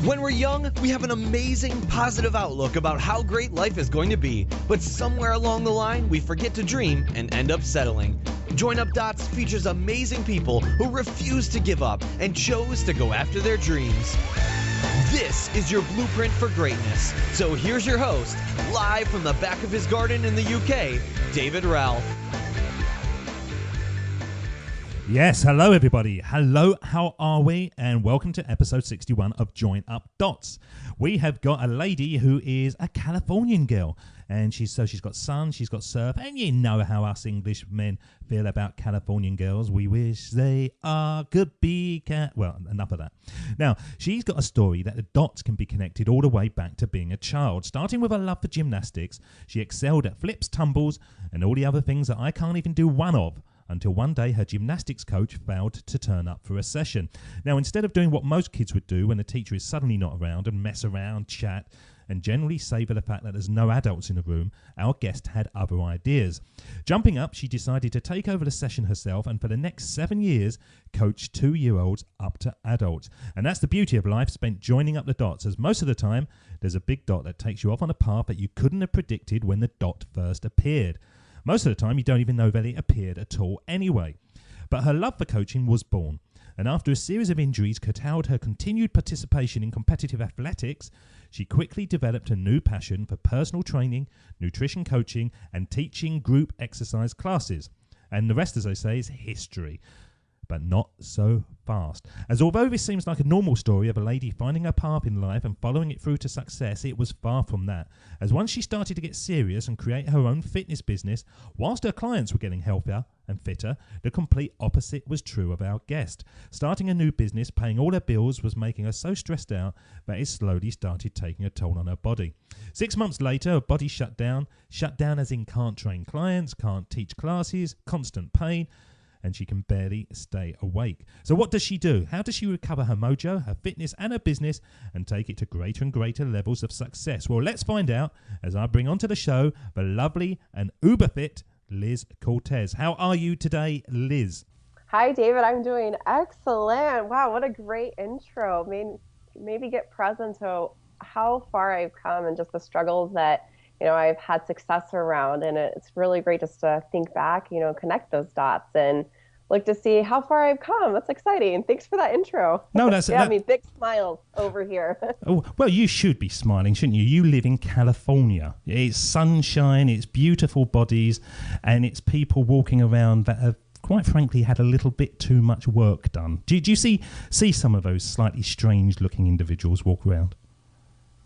When we're young, we have an amazing, positive outlook about how great life is going to be, but somewhere along the line, we forget to dream and end up settling. Join Up Dots features amazing people who refuse to give up and chose to go after their dreams. This is your blueprint for greatness. So here's your host, live from the back of his garden in the UK, David Ralph. Yes, hello everybody. Hello, how are we? And welcome to episode 61 of Join Up Dots. We have got a lady who is a Californian girl. And she's got sun, she's got surf, and you know how us English men feel about Californian girls. We wish they could be well, enough of that. Now, she's got a story that the dots can be connected all the way back to being a child. Starting with a love for gymnastics, she excelled at flips, tumbles, and all the other things that I can't even do one of. Until one day her gymnastics coach failed to turn up for a session. Now, instead of doing what most kids would do when the teacher is suddenly not around and mess around, chat, and generally savour the fact that there's no adults in the room, our guest had other ideas. Jumping up, she decided to take over the session herself and for the next 7 years, coached 2-year-olds up to adults. And that's the beauty of life spent joining up the dots, as most of the time, there's a big dot that takes you off on a path that you couldn't have predicted when the dot first appeared. Most of the time, you don't even know that it appeared at all anyway. But her love for coaching was born. And after a series of injuries curtailed her continued participation in competitive athletics, she quickly developed a new passion for personal training, nutrition coaching, and teaching group exercise classes. And the rest, as I say, is history. But not so fast. As although this seems like a normal story of a lady finding her path in life and following it through to success, it was far from that. As once she started to get serious and create her own fitness business, whilst her clients were getting healthier and fitter, the complete opposite was true of our guest. Starting a new business, paying all her bills, was making her so stressed out that it slowly started taking a toll on her body. 6 months later, her body shut down as in can't train clients, can't teach classes, constant pain, and she can barely stay awake. So what does she do? How does she recover her mojo, her fitness and her business and take it to greater and greater levels of success? Well, let's find out as I bring onto the show the lovely and uber fit Liz Cortes. How are you today, Liz? Hi, David. I'm doing excellent. Wow, what a great intro. Maybe get present to how far I've come and just the struggles that I've had success around, and it's really great just to think back, connect those dots and look to see how far I've come. That's exciting. Thanks for that intro. No, that's big smiles over here. Oh, well, you should be smiling, shouldn't you? You live in California. It's sunshine, it's beautiful bodies, and it's people walking around that have, quite frankly, had a little bit too much work done. Do you see some of those slightly strange-looking individuals walk around?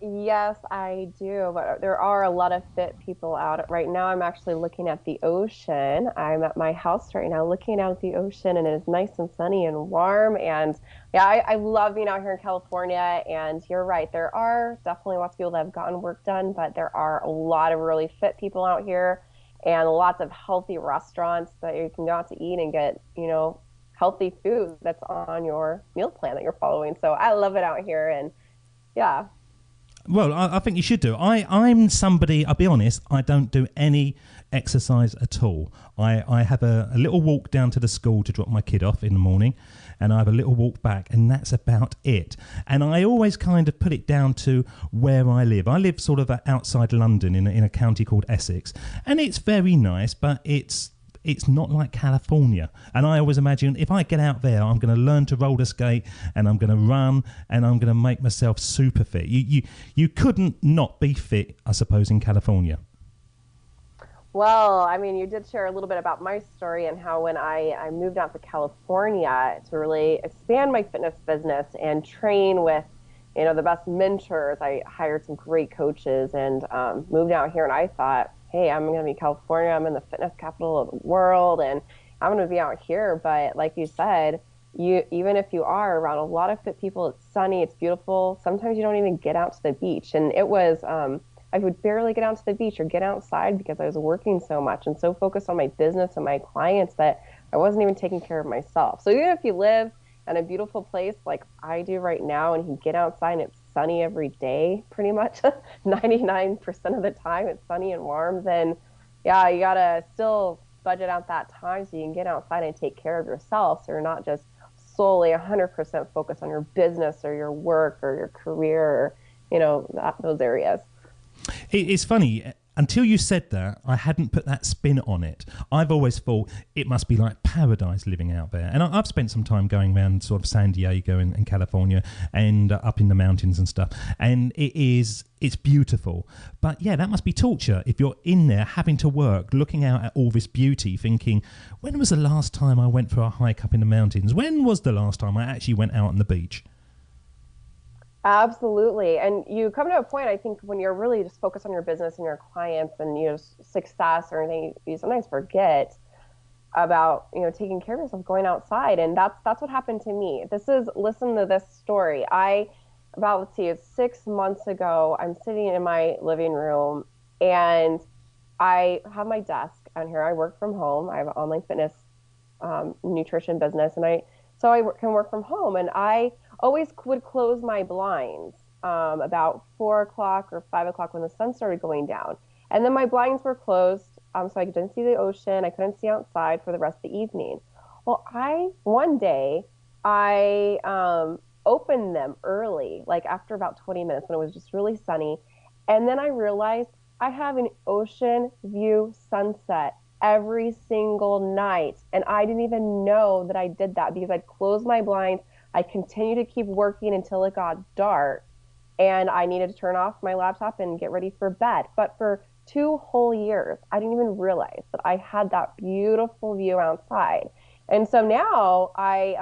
Yes, I do, but there are a lot of fit people out. Right now, I'm actually looking at the ocean. I'm at my house right now looking out at the ocean, and it is nice and sunny and warm. And yeah, I love being out here in California, and you're right. There are definitely lots of people that have gotten work done, but there are a lot of really fit people out here and lots of healthy restaurants that you can go out to eat and get, healthy food that's on your meal plan that you're following. So I love it out here, and yeah. Well, I think you should do. I'm somebody, I'll be honest, I don't do any exercise at all. I have a little walk down to the school to drop my kid off in the morning, and I have a little walk back, and that's about it. And I always kind of put it down to where I live. I live sort of outside London in a county called Essex, and it's very nice, but it's not like California. And I always imagine if I get out there, I'm going to learn to roller skate and I'm going to run and I'm going to make myself super fit. You couldn't not be fit, I suppose, in California. Well, you did share a little bit about my story and how when I moved out to California to really expand my fitness business and train with, the best mentors, I hired some great coaches and moved out here, and I thought, hey, I'm going to be in California. I'm in the fitness capital of the world, and I'm going to be out here. But like you said, even if you are around a lot of fit people, it's sunny, it's beautiful. Sometimes you don't even get out to the beach. And it was, I would barely get out to the beach or get outside because I was working so much and so focused on my business and my clients that I wasn't even taking care of myself. So even if you live in a beautiful place like I do right now and you get outside and it's sunny every day, pretty much 99% of the time it's sunny and warm, then yeah, you gotta still budget out that time so you can get outside and take care of yourself so you're not just solely 100% focus on your business or your work or your career, or, those areas. It's funny. Until you said that, I hadn't put that spin on it. I've always thought it must be like paradise living out there. And I've spent some time going around sort of San Diego and California and up in the mountains and stuff. And it's beautiful. But yeah, that must be torture if you're in there having to work, looking out at all this beauty, thinking, when was the last time I went for a hike up in the mountains? When was the last time I actually went out on the beach? Absolutely. And you come to a point, I think, when you're really just focused on your business and your clients and, success or anything, you sometimes forget about, taking care of yourself, going outside. And that's what happened to me. Listen to this story. It's 6 months ago, I'm sitting in my living room and I have my desk on here. I work from home. I have an online fitness, nutrition business. And so I can work from home, and I always would close my blinds about 4 o'clock or 5 o'clock when the sun started going down. And then my blinds were closed, so I didn't see the ocean. I couldn't see outside for the rest of the evening. Well, one day, I opened them early, like after about 20 minutes when it was just really sunny. And then I realized I have an ocean view sunset every single night. And I didn't even know that I did that because I'd closed my blinds. I continued to keep working until it got dark, and I needed to turn off my laptop and get ready for bed. But for 2 whole years, I didn't even realize that I had that beautiful view outside. And so now I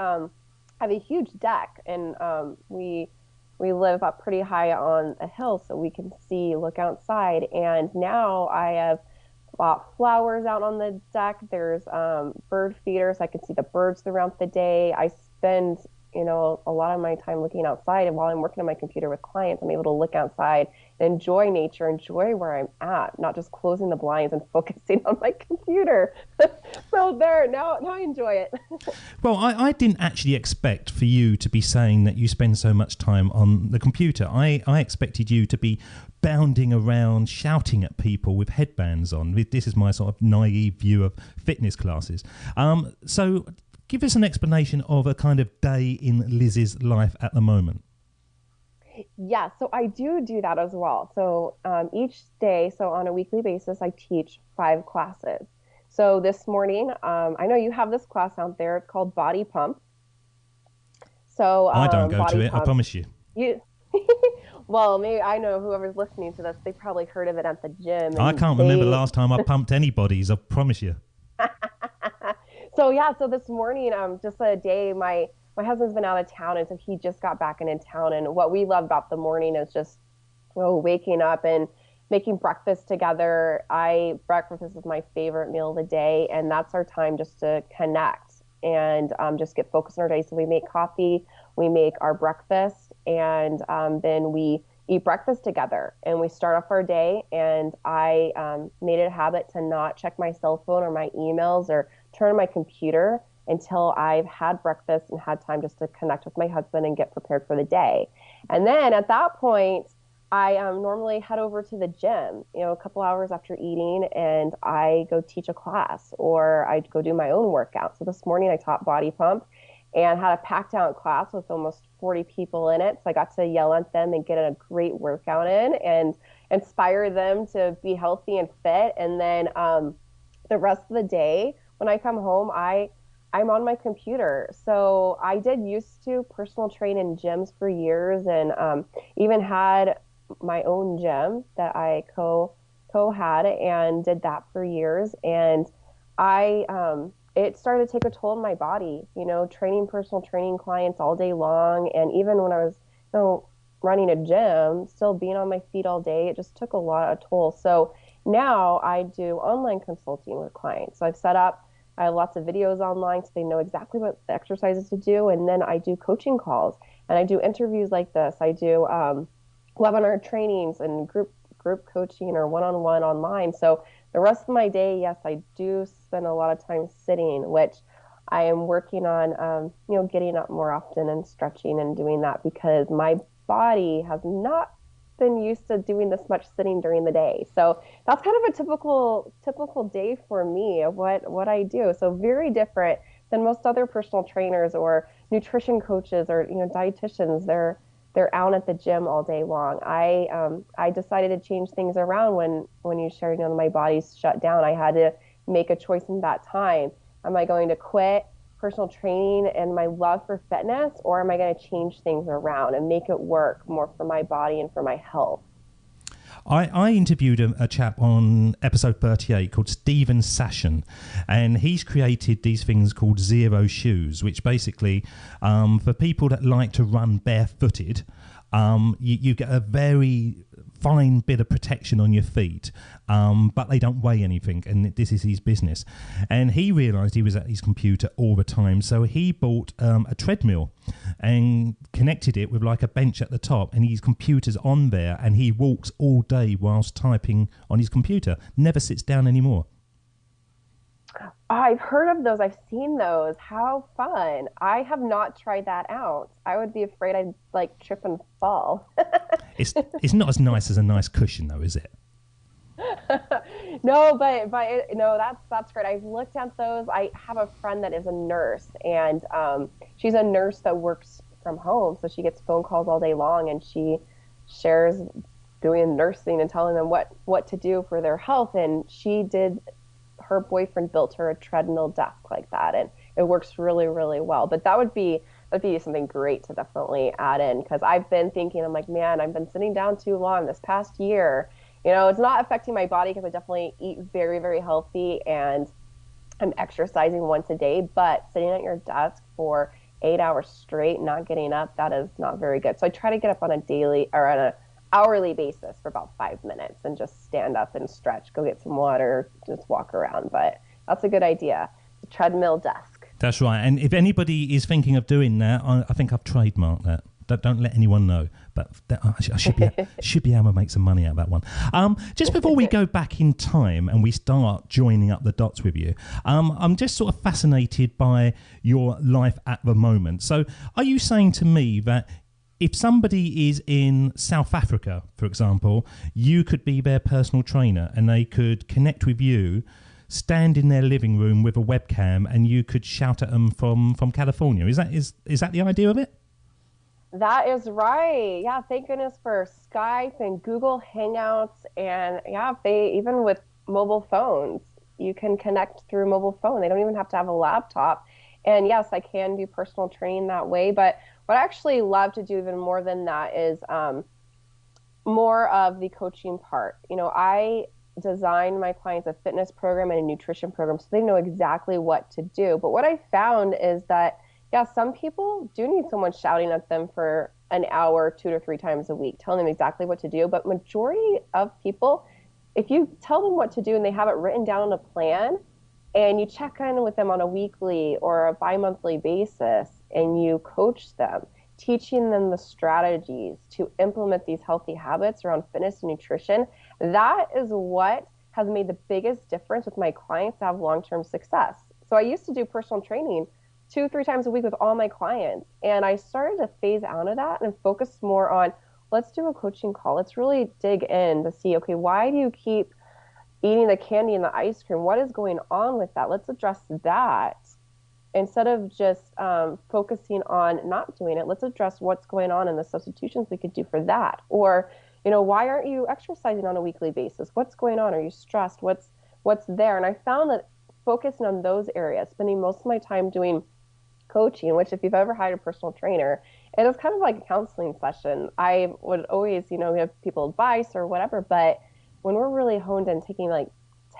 have a huge deck, and we live up pretty high on a hill, so we can look outside. And now I have bought flowers out on the deck. There's bird feeders. I can see the birds throughout the day. I spend a lot of my time looking outside, and while I'm working on my computer with clients, I'm able to look outside and enjoy nature, enjoy where I'm at, not just closing the blinds and focusing on my computer. So now I enjoy it. Well, I didn't actually expect for you to be saying that you spend so much time on the computer. I expected you to be bounding around, shouting at people with headbands on. This is my sort of naive view of fitness classes. So give us an explanation of a kind of day in Liz's life at the moment. Yeah, so I do that as well. So each day, so on a weekly basis, I teach 5 classes. So this morning, I know you have this class out there. It's called Body Pump. So I don't go to it, Pump. I promise you. Well, maybe I know whoever's listening to this, they probably heard of it at the gym. I can't remember the last time I pumped anybody's, I promise you. So this morning, just a day, my husband's been out of town, and so he just got back into town. And what we love about the morning is just waking up and making breakfast together. Breakfast is my favorite meal of the day, and that's our time just to connect and just get focused on our day. So we make coffee, we make our breakfast, and then we eat breakfast together, and we start off our day. And I made it a habit to not check my cell phone or my emails or turn on my computer until I've had breakfast and had time just to connect with my husband and get prepared for the day. And then at that point, I normally head over to the gym, a couple hours after eating, and I go teach a class, or I go do my own workout. So this morning I taught Body Pump and had a packed out class with almost 40 people in it. So I got to yell at them and get a great workout in and inspire them to be healthy and fit. And then the rest of the day, when I come home, I'm on my computer. So I did used to personal train in gyms for years, and even had my own gym that I co-had and did that for years. And it started to take a toll on my body, training personal training clients all day long. And even when I was, running a gym, still being on my feet all day, it just took a lot of toll. So now I do online consulting with clients. So I have lots of videos online so they know exactly what exercises to do. And then I do coaching calls, and I do interviews like this. I do webinar trainings and group coaching or one-on-one online. So the rest of my day, yes, I do spend a lot of time sitting, which I am working on, getting up more often and stretching and doing that, because my body has not been used to doing this much sitting during the day. So that's kind of a typical day for me of what I do. So very different than most other personal trainers or nutrition coaches or, dietitians, they're out at the gym all day long. I decided to change things around when you shared, my body's shut down. I had to make a choice in that time. Am I going to quit personal training and my love for fitness, or am I going to change things around and make it work more for my body and for my health? I interviewed a chap on episode 38 called Stephen Sashen, and he's created these things called zero shoes, which basically, for people that like to run barefooted, you get a very fine bit of protection on your feet, but they don't weigh anything, and this is his business. And he realised he was at his computer all the time, so he bought a treadmill and connected it with like a bench at the top, and his computer's on there, and he walks all day whilst typing on his computer, never sits down anymore. I've heard of those. I've seen those. How fun. I have not tried that out. I would be afraid I'd like trip and fall. It's not as nice as a nice cushion though, is it? No, that's great. I've looked at those. I have a friend that is a nurse, and she's a nurse that works from home. So she gets phone calls all day long, and she shares doing nursing and telling them what to do for their health. And her boyfriend built her a treadmill desk like that, and it works really, really well. But that'd be something great to definitely add in, because I've been thinking, I'm like, man, I've been sitting down too long this past year. It's not affecting my body because I definitely eat very, very healthy and I'm exercising once a day, but sitting at your desk for 8 hours straight, not getting up, that is not very good. So I try to get up on a daily or on an hourly basis for about 5 minutes and just stand up and stretch, go get some water, just walk around. But that's a good idea. The treadmill desk. That's right. And if anybody is thinking of doing that, I think I've trademarked that. Don't let anyone know, but I should be able to make some money out of that one. Just before we go back in time and we start joining up the dots with you, I'm just sort of fascinated by your life at the moment. So are you saying to me that if somebody is in South Africa, for example, you could be their personal trainer and they could connect with you, stand in their living room with a webcam, and you could shout at them from California? Is that the idea of it? That is right. Yeah, thank goodness for Skype and Google Hangouts. And yeah, even with mobile phones, you can connect through mobile phone. They don't even have to have a laptop. And yes, I can do personal training that way. But what I actually love to do even more than that is more of the coaching part. I design my clients a fitness program and a nutrition program so they know exactly what to do. But what I found is that yeah, some people do need someone shouting at them for an hour, 2 to 3 times a week, telling them exactly what to do. But majority of people, if you tell them what to do and they have it written down on a plan, and you check in with them on a weekly or a bi-monthly basis, and you coach them, teaching them the strategies to implement these healthy habits around fitness and nutrition, that is what has made the biggest difference with my clients to have long-term success. So I used to do personal training 2-3 times a week with all my clients. And I started to phase out of that and focus more on, let's do a coaching call. Let's really dig in to see, okay, why do you keep eating the candy and the ice cream? What is going on with that? Let's address that. Instead of just focusing on not doing it, let's address what's going on and the substitutions we could do for that. Or, why aren't you exercising on a weekly basis? What's going on? Are you stressed? What's there? And I found that focusing on those areas, spending most of my time doing coaching, which if you've ever hired a personal trainer, it is kind of like a counseling session. I would always, give people advice or whatever, but when we're really honed in, taking like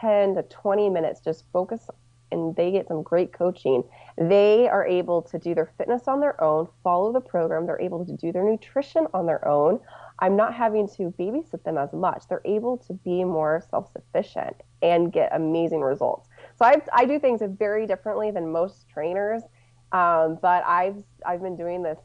10 to 20 minutes, just focus, and they get some great coaching, they are able to do their fitness on their own, follow the program, they're able to do their nutrition on their own. I'm not having to babysit them as much. They're able to be more self-sufficient and get amazing results. So I do things very differently than most trainers. But I've been doing this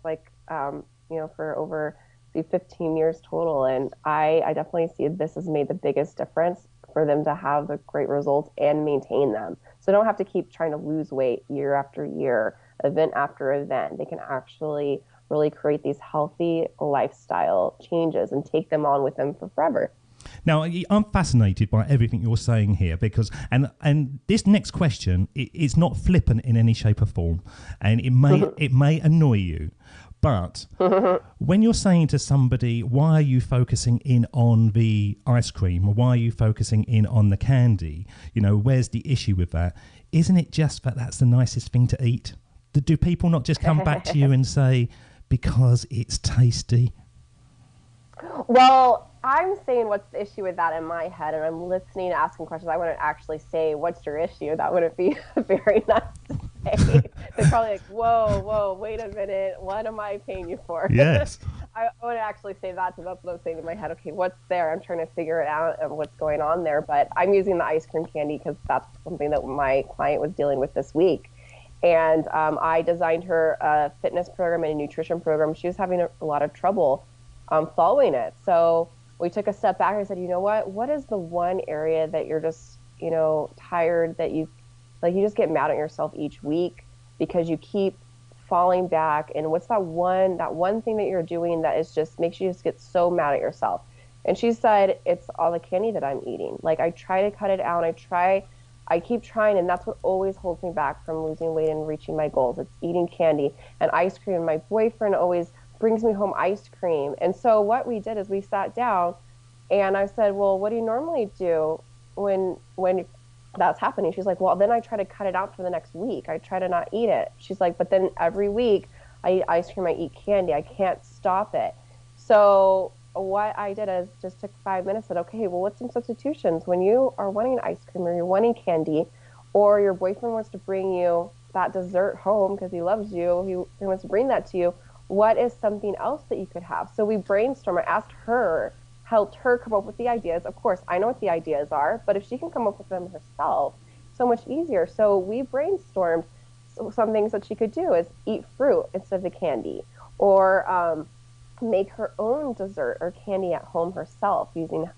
for over 15 years total, and I definitely see this has made the biggest difference for them to have the great results and maintain them. So they don't have to keep trying to lose weight year after year, event after event. They can actually really create these healthy lifestyle changes and take them on with them for forever. Now, I'm fascinated by everything you're saying here because, and this next question, it's not flippant in any shape or form, and it may annoy you, but when you're saying to somebody, why are you focusing in on the ice cream, or why are you focusing in on the candy? You know, where's the issue with that? Isn't it just that that's the nicest thing to eat? Do people not just come back to you and say, because it's tasty? Well, I'm saying what's the issue with that in my head, and I'm listening, asking questions. I wouldn't actually say, what's your issue? That wouldn't be very nice to say. They're probably like, whoa, wait a minute. What am I paying you for? Yes. I wouldn't actually say that, so that's what I'm saying in my head. Okay, what's there? I'm trying to figure it out of what's going on there. But I'm using the ice cream candy because that's something that my client was dealing with this week. And I designed her a fitness program and a nutrition program. She was having a lot of trouble following it. So we took a step back and said, you know what is the one area that you're just, tired, that you just get mad at yourself each week because you keep falling back? And what's that one thing that you're doing that is just makes you just get so mad at yourself? And she said, it's all the candy that I'm eating. Like, I try to cut it out. I keep trying, and that's what always holds me back from losing weight and reaching my goals. It's eating candy and ice cream. My boyfriend always brings me home ice cream. And so what we did is we sat down and I said, well, what do you normally do when that's happening? She's like, well, then I try to cut it out for the next week. I try to not eat it. She's like, but then every week I eat ice cream, I eat candy. I can't stop it. So what I did is just took 5 minutes and said, okay, well, what's some substitutions when you are wanting ice cream or you're wanting candy, or your boyfriend wants to bring you that dessert home because he loves you, he wants to bring that to you. What is something else that you could have? So we brainstormed. I asked her, helped her come up with the ideas. Of course, I know what the ideas are, but if she can come up with them herself, so much easier. So we brainstormed some things that she could do is eat fruit instead of the candy, or make her own dessert or candy at home herself using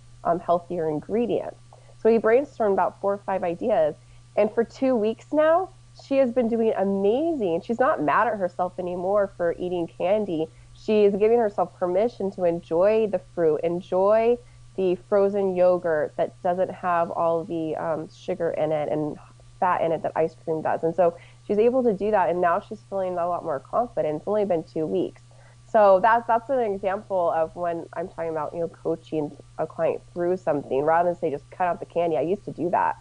healthier ingredients. So we brainstormed about 4 or 5 ideas. And for 2 weeks now, she has been doing amazing. She's not mad at herself anymore for eating candy. She is giving herself permission to enjoy the fruit, enjoy the frozen yogurt that doesn't have all the sugar in it and fat in it that ice cream does. And so she's able to do that, and now she's feeling a lot more confident. It's only been 2 weeks. So that's an example of when I'm talking about, coaching a client through something rather than say just cut out the candy. I used to do that.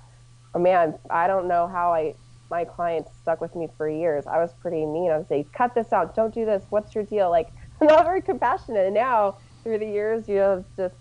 Oh man, I don't know how my clients stuck with me for years. I was pretty mean. I would say, cut this out, don't do this, what's your deal? Like, I'm not very compassionate. And now through the years, just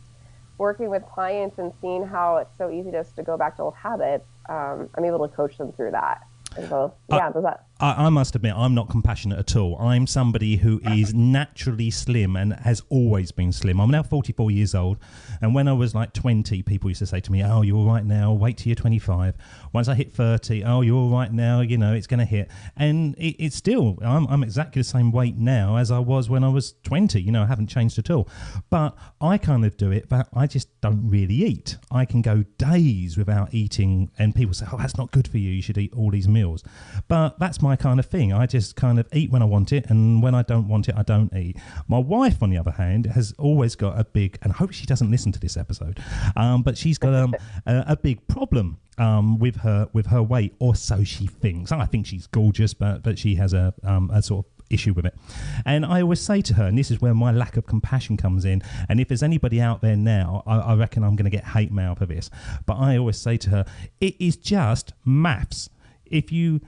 working with clients and seeing how it's so easy just to go back to old habits, I'm able to coach them through that. And so, yeah, does that... I must admit, I'm not compassionate at all. I'm somebody who is naturally slim and has always been slim. I'm now 44 years old. And when I was like 20, people used to say to me, oh, you're all right now. Wait till you're 25. Once I hit 30, oh, you're all right now. It's going to hit. And it's still, I'm exactly the same weight now as I was when I was 20. I haven't changed at all. But I kind of do it, but I just don't really eat. I can go days without eating. And people say, oh, that's not good for you. You should eat all these meals. But that's my kind of thing. I just kind of eat when I want it, and when I don't want it, I don't eat. My wife, on the other hand, has always got a big, and I hope she doesn't listen to this episode, but she's got a big problem with her weight, or so she thinks. I think she's gorgeous, but she has a sort of issue with it. And I always say to her, and this is where my lack of compassion comes in, and if there's anybody out there now, I reckon I'm going to get hate mail for this, but I always say to her, it is just maths. If you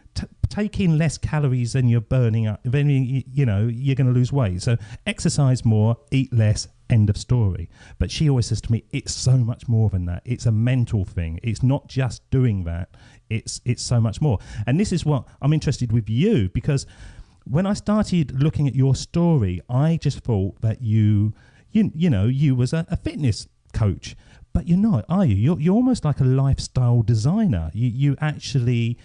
take in less calories than you're burning up, then you're going to lose weight. So exercise more, eat less, end of story. But she always says to me, it's so much more than that. It's a mental thing. It's not just doing that. It's so much more. And this is what I'm interested with you, because when I started looking at your story, I just thought that you was a fitness coach. But you're not, are you? You're almost like a lifestyle designer. You actually...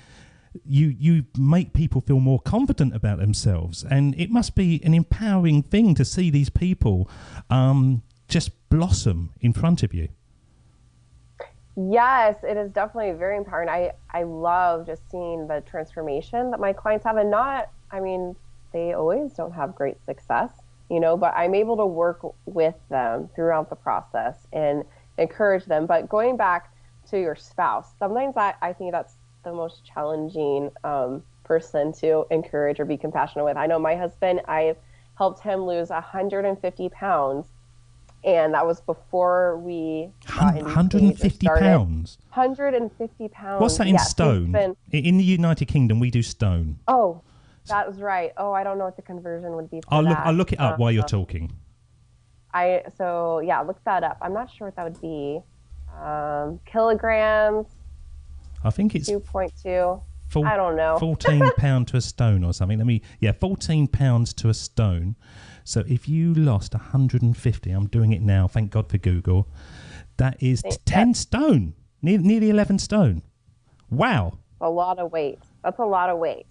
You make people feel more confident about themselves, and it must be an empowering thing to see these people just blossom in front of you. Yes, it is definitely very empowering. I love just seeing the transformation that my clients have, and they always don't have great success, but I'm able to work with them throughout the process and encourage them. But going back to your spouse, sometimes I think that's the most challenging person to encourage or be compassionate with. I know my husband, I've helped him lose 150 pounds. And that was before we got engaged. 150 pounds? 150 pounds. What's that in stone? In the United Kingdom, we do stone. Oh, that was right. Oh, I don't know what the conversion would be for I'll look it up while you're talking. Look that up. I'm not sure what that would be. Kilograms. I think it's 2.2. I don't know. 14 pound to a stone or something. 14 pounds to a stone. So if you lost 150, I'm doing it now, thank God for Google, that is 10 stone, nearly 11 stone. Wow. A lot of weight. That's a lot of weight.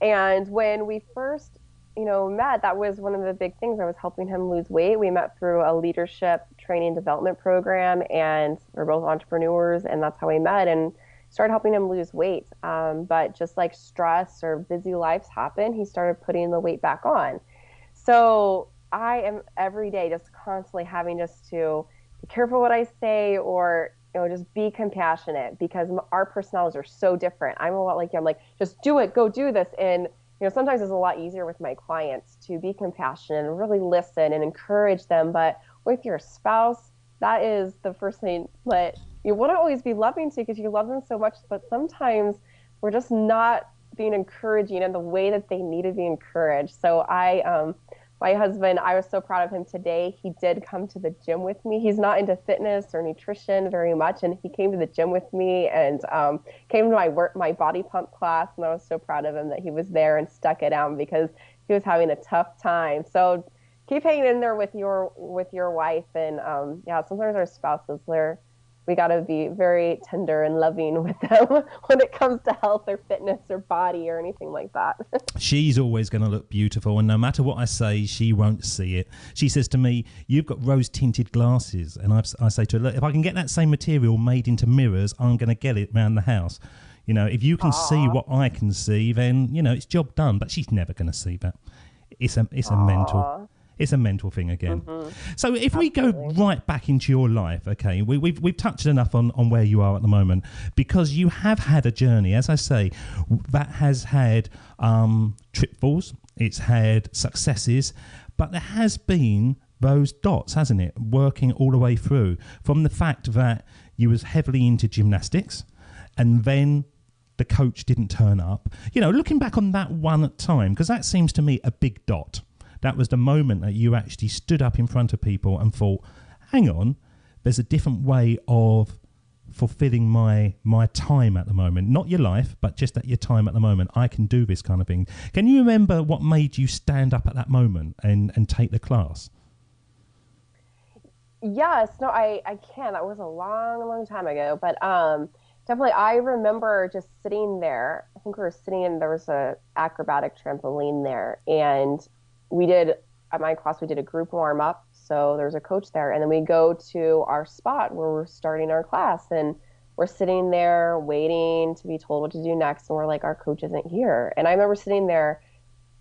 And when we first, met, that was one of the big things. I was helping him lose weight. We met through a leadership training development program, and we're both entrepreneurs, and that's how we met, and started helping him lose weight. But just like stress or busy lives happen, he started putting the weight back on. So I am every day just constantly having just to be careful what I say, or just be compassionate, because our personalities are so different. I'm a lot like you. I'm like, just do it, go do this. And sometimes it's a lot easier with my clients to be compassionate and really listen and encourage them. But with your spouse, that is the first thing that you want to always be loving to, because you love them so much. But sometimes we're just not being encouraging in the way that they need to be encouraged. So my husband, I was so proud of him today. He did come to the gym with me. He's not into fitness or nutrition very much, and he came to the gym with me and came to my body pump class, and I was so proud of him that he was there and stuck it out, because he was having a tough time. So keep hanging in there with your wife, and sometimes our spouses, we got to be very tender and loving with them when it comes to health or fitness or body or anything like that. She's always going to look beautiful, and no matter what I say, she won't see it. She says to me, "You've got rose-tinted glasses," and I say to her, "Look, if I can get that same material made into mirrors, I'm going to get it around the house. If you can see what I can see, then it's job done." But she's never going to see that. It's a mental thing again. Mm-hmm. So if we go right back into your life, okay, we've touched enough on where you are at the moment, because you have had a journey, as I say, that has had tripfalls, it's had successes, but there has been those dots, hasn't it, working all the way through, from the fact that you was heavily into gymnastics, and then the coach didn't turn up. Looking back on that one time, because that seems to me a big dot. That was the moment that you actually stood up in front of people and thought, hang on, there's a different way of fulfilling my time at the moment. Not your life, but just at your time at the moment. I can do this kind of thing. Can you remember what made you stand up at that moment and take the class? Yes, no, I can. That was a long, long time ago. But definitely, I remember just sitting there. I think we were sitting in, there was a acrobatic trampoline there, and at my class, we did a group warm up. So there's a coach there, and then we go to our spot where we're starting our class, and we're sitting there waiting to be told what to do next. And we're like, our coach isn't here. And I remember sitting there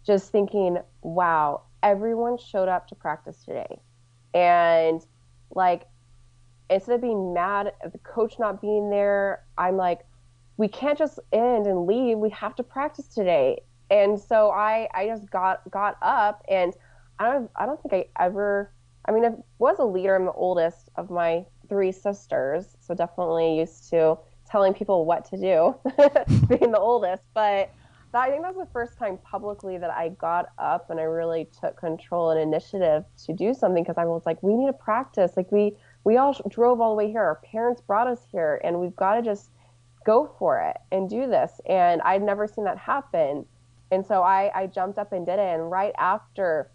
just thinking, wow, everyone showed up to practice today. And instead of being mad at the coach not being there, I'm like, we can't just end and leave. We have to practice today. And so I just got up, and I don't think I was a leader. I'm the oldest of my 3 sisters, so definitely used to telling people what to do, being the oldest. But I think that was the first time publicly that I got up and I really took control and initiative to do something, because I was like, we need to practice. We all drove all the way here. Our parents brought us here, and we've got to just go for it and do this. And I'd never seen that happen. And so I jumped up and did it. And right after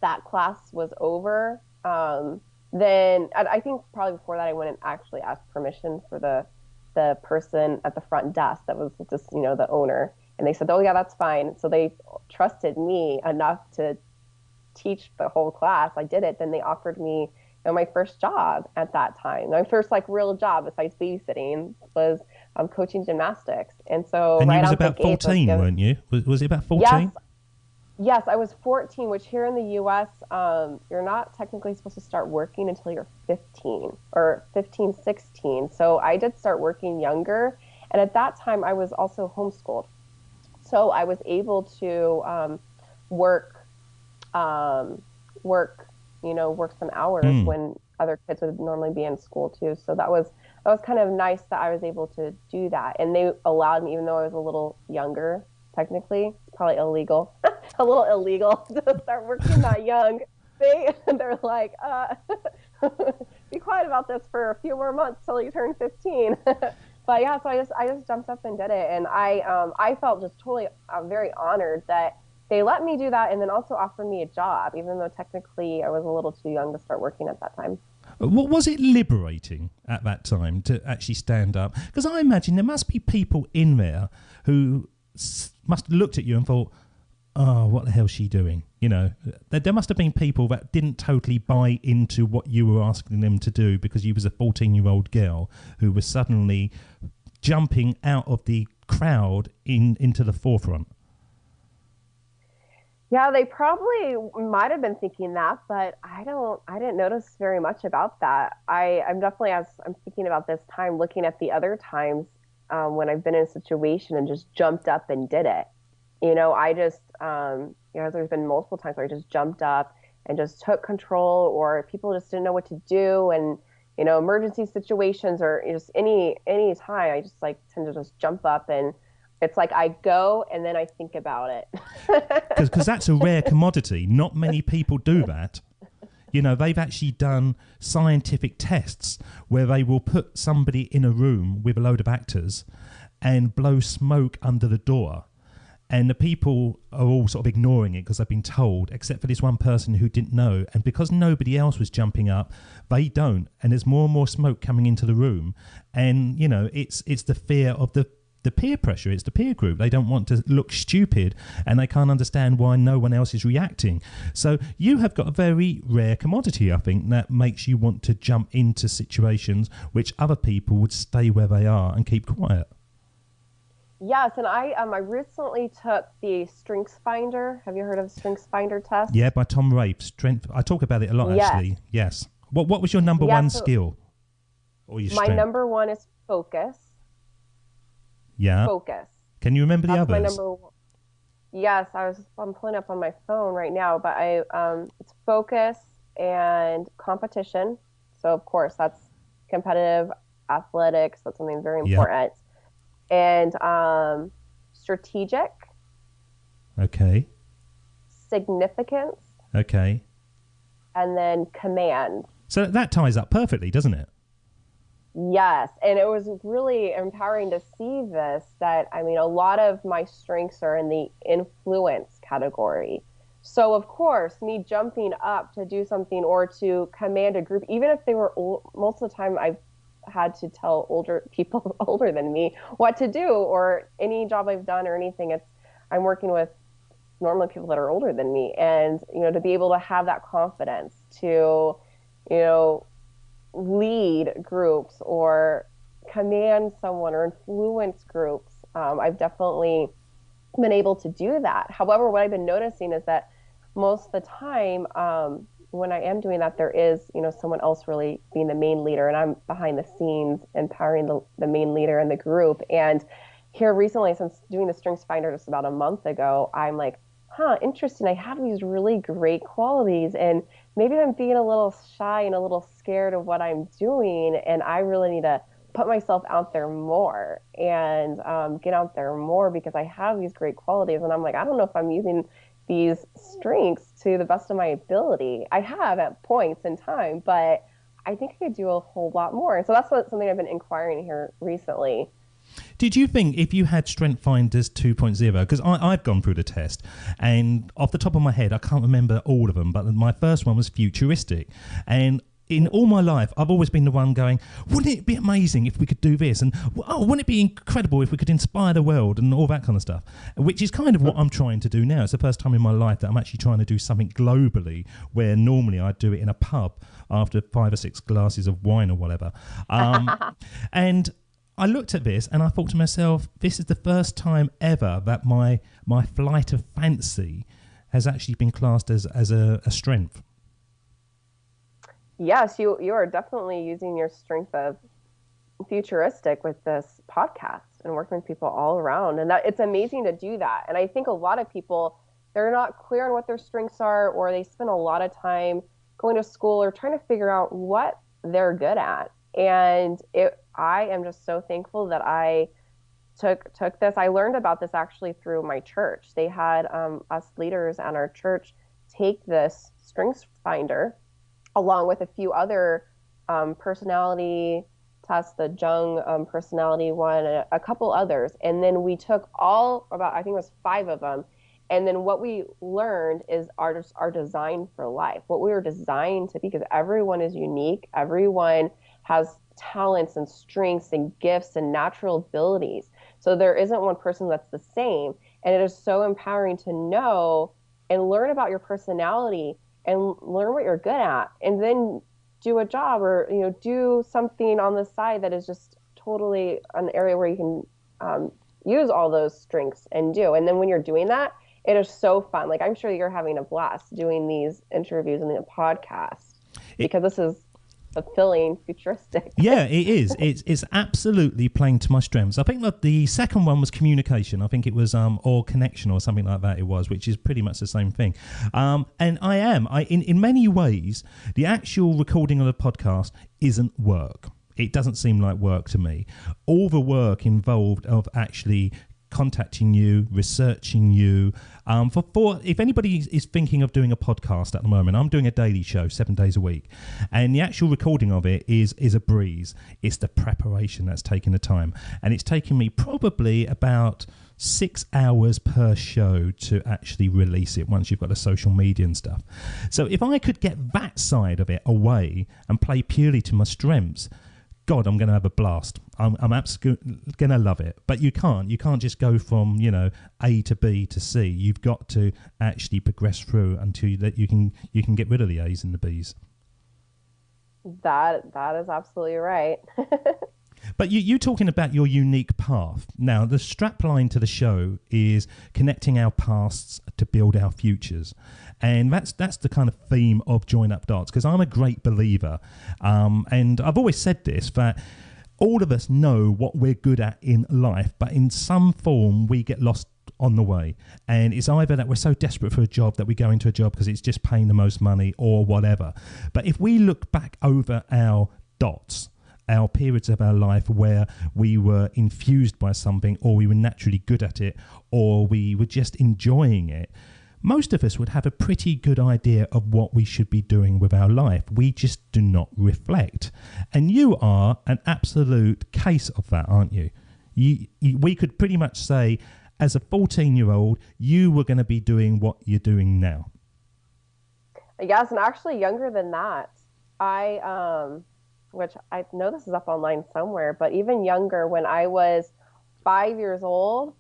that class was over, then I think probably before that, I went and actually asked permission for the person at the front desk that was just, the owner. And they said, oh, yeah, that's fine. So they trusted me enough to teach the whole class. I did it. Then they offered me my first job at that time. My first real job besides babysitting was coaching gymnastics. And so you was about 14, weren't you? Was it about 14? Yes, Yes, I was 14, which here in the U.S., you're not technically supposed to start working until you're 15 or 15, 16. So I did start working younger. And at that time, I was also homeschooled. So I was able to work, um, work, work some hours Mm. when other kids would normally be in school too. So that was kind of nice that I was able to do that. And they allowed me, even though I was a little younger, technically, it's probably illegal, a little illegal to start working that young. They're like, be quiet about this for a few more months till you turn 15. But yeah, so I just jumped up and did it, and I felt just totally very honored that they let me do that, and then also offered me a job, even though technically I was a little too young to start working at that time. What was it liberating at that time to actually stand up? Because I imagine there must be people in there who must have looked at you and thought, oh, what the hell's she doing? There must have been people that didn't totally buy into what you were asking them to do because you was a 14-year-old girl who was suddenly jumping out of the crowd into the forefront. Yeah, they probably might have been thinking that, but I didn't notice very much about that. I'm definitely, as I'm thinking about this time, looking at the other times when I've been in a situation and just jumped up and did it. I just, there's been multiple times where I just jumped up and just took control, or people just didn't know what to do. And, emergency situations or just any time, I just like tend to just jump up, and it's like I go and then I think about it. Because that's a rare commodity. Not many people do that. They've actually done scientific tests where they will put somebody in a room with a load of actors and blow smoke under the door. And the people are all sort of ignoring it because they've been told, except for this one person who didn't know. And because nobody else was jumping up, they don't. And there's more and more smoke coming into the room. And, it's the fear of the peer pressure. It's the peer group. They don't want to look stupid, and they can't understand why no one else is reacting. So you have got a very rare commodity, I think, that makes you want to jump into situations which other people would stay where they are and keep quiet. Yes, and I recently took the Strengths Finder. Have you heard of the Strengths Finder test? Yeah, by Tom Rafe. Strength. I talk about it a lot, Yes. actually. Yes. What was your number one skill? Or your My strength? number one is focus. Yeah. Focus. Can you remember the That's my others? number one. Yes, I'm pulling up on my phone right now, but it's focus and competition. So of course that's competitive athletics. That's something very important. And strategic. Okay. Significance. Okay. And then command. So that ties up perfectly, doesn't it? Yes, and it was really empowering to see this, that, a lot of my strengths are in the influence category. So, of course, me jumping up to do something or to command a group, even if they were most of the time I've had to tell older people older than me what to do, or any job I've done or anything, I'm working with normally people that are older than me. And, to be able to have that confidence to, lead groups or command someone or influence groups. I've definitely been able to do that. However, what I've been noticing is that most of the time when I am doing that, there is, someone else really being the main leader, and I'm behind the scenes empowering the main leader in the group. And here recently, since doing the Strengths Finder just about a month ago, I'm like, interesting. I have these really great qualities, and maybe I'm being a little shy and a little scared of what I'm doing, and I really need to put myself out there more and get out there more, because I have these great qualities. And I'm like, I don't know if I'm using these strengths to the best of my ability. I have at points in time, but I think I could do a whole lot more. And so that's something I've been inquiring here recently. Did you think if you had Strength Finders 2.0, because I've gone through the test, and off the top of my head, I can't remember all of them, but my first one was futuristic. And in all my life, I've always been the one going, wouldn't it be amazing if we could do this? And wouldn't it be incredible if we could inspire the world and all that kind of stuff? Which is kind of what I'm trying to do now. It's the first time in my life that I'm actually trying to do something globally, where normally I'd do it in a pub after 5 or 6 glasses of wine or whatever. And I looked at this and I thought to myself, this is the first time ever that my flight of fancy has actually been classed as a strength. Yes, you are definitely using your strength of futuristic with this podcast and working with people all around. And that it's amazing to do that. And I think a lot of people, they're not clear on what their strengths are, or they spend a lot of time going to school or trying to figure out what they're good at. And I am just so thankful that I took this. I learned about this actually through my church. They had us leaders at our church take this strengths finder along with a few other personality tests, the Jung personality one, and a couple others. And then we took I think it was 5 of them. And then what we learned is our design for life, what we were designed to be, because everyone is unique. Everyone has talents and strengths and gifts and natural abilities. So there isn't one person that's the same. And it is so empowering to know and learn about your personality and learn what you're good at, and then do a job or, do something on the side that is just totally an area where you can use all those strengths and do. And then when you're doing that, it is so fun. Like, I'm sure you're having a blast doing these interviews and the podcast because this is fulfilling, futuristic. Yeah, it is. It's absolutely playing to my strengths. I think that the second one was communication. I think it was or connection or something like that. It was, which is pretty much the same thing. And in many ways, the actual recording of the podcast isn't work. It doesn't seem like work to me. All the work involved of actually contacting you, researching you. If anybody is thinking of doing a podcast at the moment, I'm doing a daily show 7 days a week, and the actual recording of it is a breeze. It's the preparation that's taking the time, and it's taken me probably about 6 hours per show to actually release it once you've got the social media and stuff. So if I could get that side of it away and play purely to my strengths, God, I'm going to have a blast. I'm absolutely going to love it. But you can't just go from, A to B to C. You've got to actually progress through until you can get rid of the A's and the B's. That is absolutely right. But you talking about your unique path. Now, the strapline to the show is connecting our pasts to build our futures. And that's the kind of theme of Join Up Dots, because I'm a great believer. And I've always said this, that all of us know what we're good at in life, but in some form we get lost on the way. And it's either that we're so desperate for a job that we go into a job because it's just paying the most money or whatever. But if we look back over our dots, our periods of our life where we were infused by something, or we were naturally good at it, or we were just enjoying it, most of us would have a pretty good idea of what we should be doing with our life. We just do not reflect. And you are an absolute case of that, aren't you? We could pretty much say, as a 14-year-old, you were going to be doing what you're doing now. Yes, and actually younger than that. Which I know this is up online somewhere, but even younger, when I was 5 years old,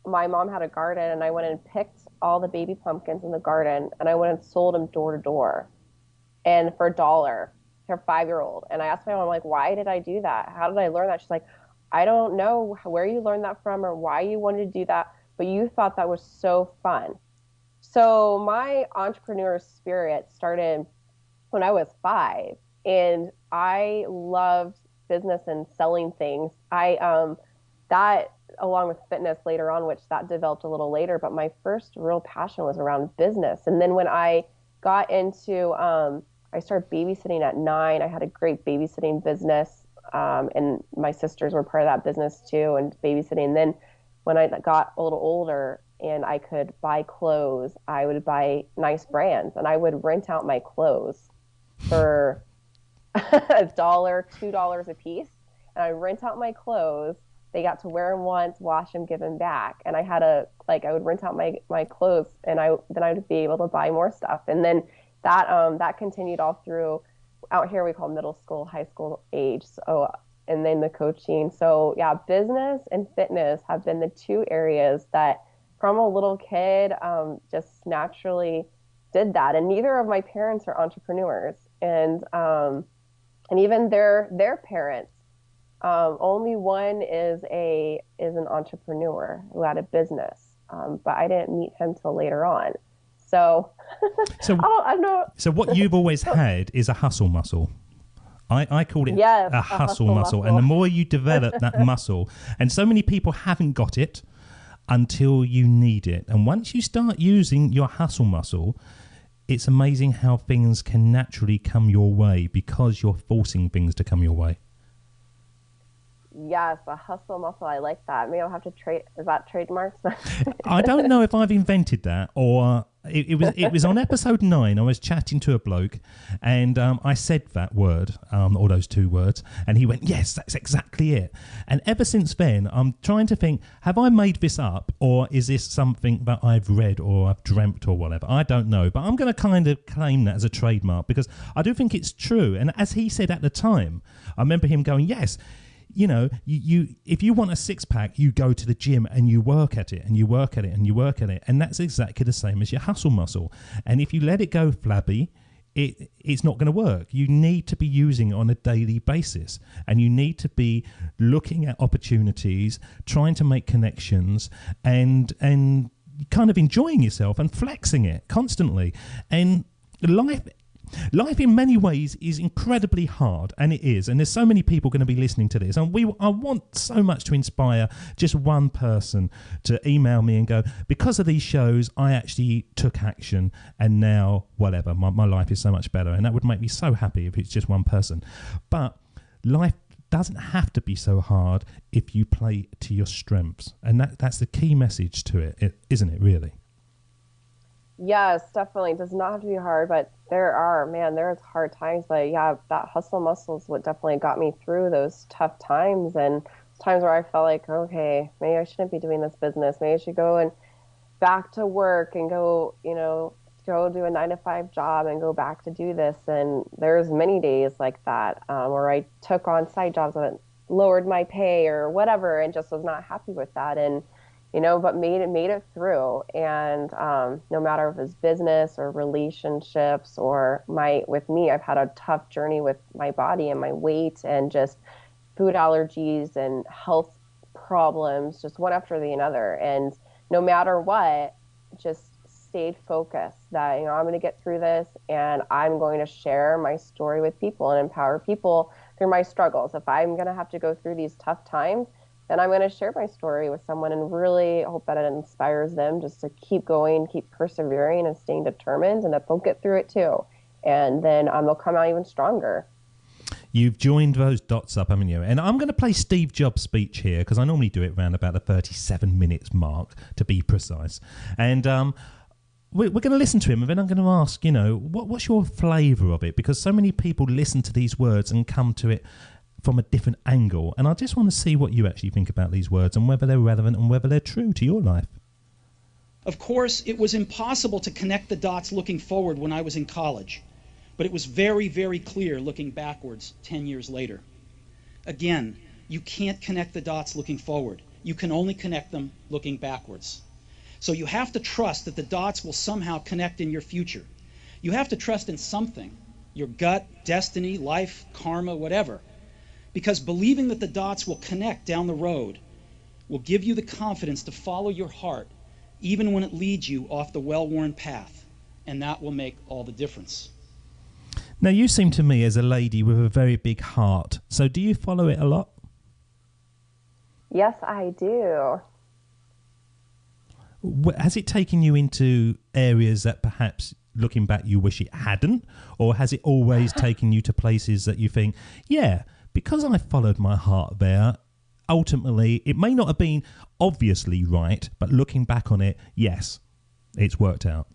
my mom had a garden, and I went and picked all the baby pumpkins in the garden, and I went and sold them door to door, and for $1 to a 5-year-old. And I asked my mom, like, why did I do that? How did I learn that? She's like, I don't know where you learned that from or why you wanted to do that, but you thought that was so fun. So my entrepreneur spirit started when I was 5, and I loved business and selling things. That along with fitness later on, which that developed a little later, but my first real passion was around business. And then when I got into, I started babysitting at 9. I had a great babysitting business, and my sisters were part of that business too, and babysitting. And then when I got a little older and I could buy clothes, I would buy nice brands, and I would rent out my clothes for $1, $2 a piece. And I rent out my clothes. They got to wear them once, wash them, give them back. And I had I would rent out my clothes, and then I would be able to buy more stuff. And then that continued all through out here we call middle school, high school age. So, and then the coaching. So yeah, business and fitness have been the 2 areas that from a little kid, just naturally did that. And neither of my parents are entrepreneurs, and even their parents. Only one is an entrepreneur who had a business, but I didn't meet him till later on. So, So, I don't know. so what you've always had is a hustle muscle. I call it Yes, a hustle muscle. And the more you develop that muscle, and so many people haven't got it until you need it. And once you start using your hustle muscle, it's amazing how things can naturally come your way because you're forcing things to come your way. Yes, a hustle muscle. I like that. Maybe I'll have to trade. Is that trademarks? I don't know if I've invented that or it was on episode 9. I was chatting to a bloke and I said that word, or those 2 words, and he went, yes, that's exactly it. And ever since then, I'm trying to think, have I made this up or is this something that I've read or I've dreamt or whatever? I don't know, but I'm going to kind of claim that as a trademark because I do think it's true. And as he said at the time, I remember him going, yes, you know, you if you want a 6-pack, you go to the gym and you work at it and you work at it and you work at it. And that's exactly the same as your hustle muscle. And if you let it go flabby, it's not going to work. You need to be using it on a daily basis. And you need to be looking at opportunities, trying to make connections and kind of enjoying yourself and flexing it constantly. And Life in many ways is incredibly hard, and it is. And there's so many people going to be listening to this. And I want so much to inspire just one person to email me and go, because of these shows, I actually took action and now whatever, my life is so much better. And that would make me so happy if it's just one person. But life doesn't have to be so hard if you play to your strengths. And that's the key message to it, isn't it, really? Yes, definitely. It does not have to be hard, but there's hard times. But yeah, that hustle muscle is what definitely got me through those tough times and times where I felt like, okay, maybe I shouldn't be doing this business. Maybe I should go and back to work and go do a 9-to-5 job and go back to do this. And there's many days like that where I took on side jobs that lowered my pay or whatever and just was not happy with that. And but made it through. And no matter if it's business or relationships or with me, I've had a tough journey with my body and my weight and just food allergies and health problems, just one after the other. And no matter what, just stayed focused that, I'm going to get through this and I'm going to share my story with people and empower people through my struggles. If I'm going to have to go through these tough times, and I'm going to share my story with someone and really hope that it inspires them just to keep going, keep persevering and staying determined and that they'll get through it too. And then they'll come out even stronger. You've joined those dots up, haven't you? And I'm going to play Steve Jobs' speech here because I normally do it around about the 37 minutes mark to be precise. And we're going to listen to him and then I'm going to ask, what's your flavour of it? Because so many people listen to these words and come to it from a different angle, and I just want to see what you actually think about these words and whether they're relevant and whether they're true to your life. Of course, it was impossible to connect the dots looking forward when I was in college, but it was very, very clear looking backwards 10 years later. Again, you can't connect the dots looking forward. You can only connect them looking backwards. So you have to trust that the dots will somehow connect in your future. You have to trust in something, your gut, destiny, life, karma, whatever. Because believing that the dots will connect down the road will give you the confidence to follow your heart, even when it leads you off the well-worn path. And that will make all the difference. Now, you seem to me as a lady with a very big heart. So do you follow it a lot? Yes, I do. Has it taken you into areas that perhaps, looking back, you wish it hadn't? Or has it always taken you to places that you think, yeah, because I followed my heart there, ultimately, it may not have been obviously right, but looking back on it, yes, it's worked out.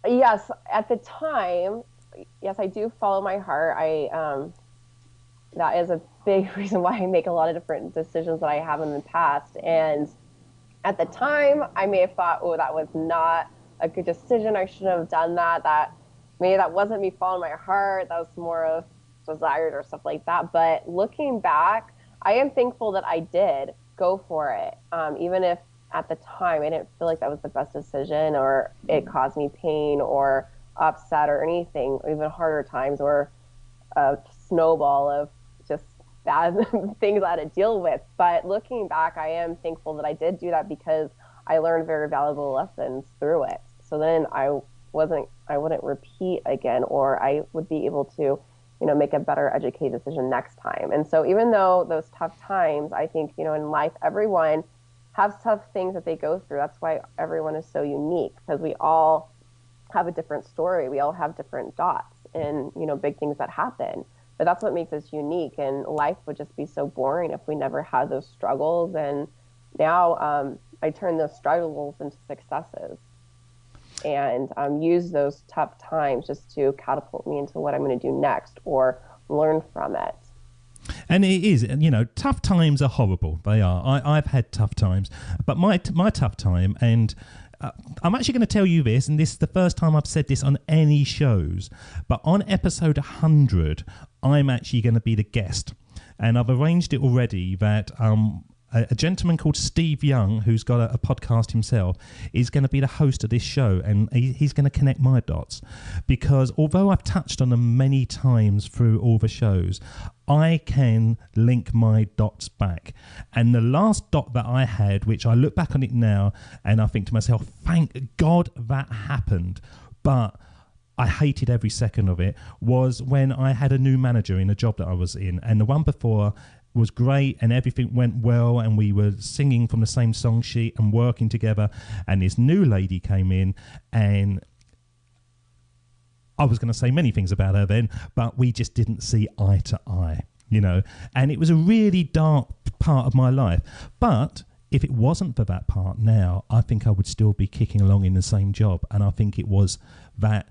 Yes, at the time, yes, I do follow my heart. That is a big reason why I make a lot of different decisions that I have in the past. And at the time, I may have thought, oh, that was not a good decision. I shouldn't have done that. Maybe that wasn't me following my heart. That was more of desired or stuff like that. But looking back, I am thankful that I did go for it. Even if at the time I didn't feel like that was the best decision or it caused me pain or upset or anything, even harder times or a snowball of just bad things I had to deal with. But looking back, I am thankful that I did do that because I learned very valuable lessons through it. So then I wouldn't repeat again, or I would be able to, make a better educated decision next time. And so even though those tough times, I think, in life, everyone has tough things that they go through. That's why everyone is so unique, because we all have a different story. We all have different dots and, big things that happen. But that's what makes us unique. And life would just be so boring if we never had those struggles. And now I turn those struggles into successes and use those tough times just to catapult me into what I'm going to do next or learn from it. And it is, tough times are horrible. They are. I've had tough times, but my tough time, and I'm actually going to tell you this, and this is the first time I've said this on any shows, but on episode 100, I'm actually going to be the guest. And I've arranged it already that a gentleman called Steve Young, who's got a podcast himself, is going to be the host of this show, and he's going to connect my dots. Because although I've touched on them many times through all the shows, I can link my dots back. And the last dot that I had, which I look back on it now, and I think to myself, thank God that happened. But I hated every second of it, was when I had a new manager in a job that I was in, and the one before was great and everything went well and we were singing from the same song sheet and working together, and this new lady came in, and I was going to say many things about her then, but we just didn't see eye to eye, and it was a really dark part of my life. But if it wasn't for that part now, I think I would still be kicking along in the same job. And I think it was that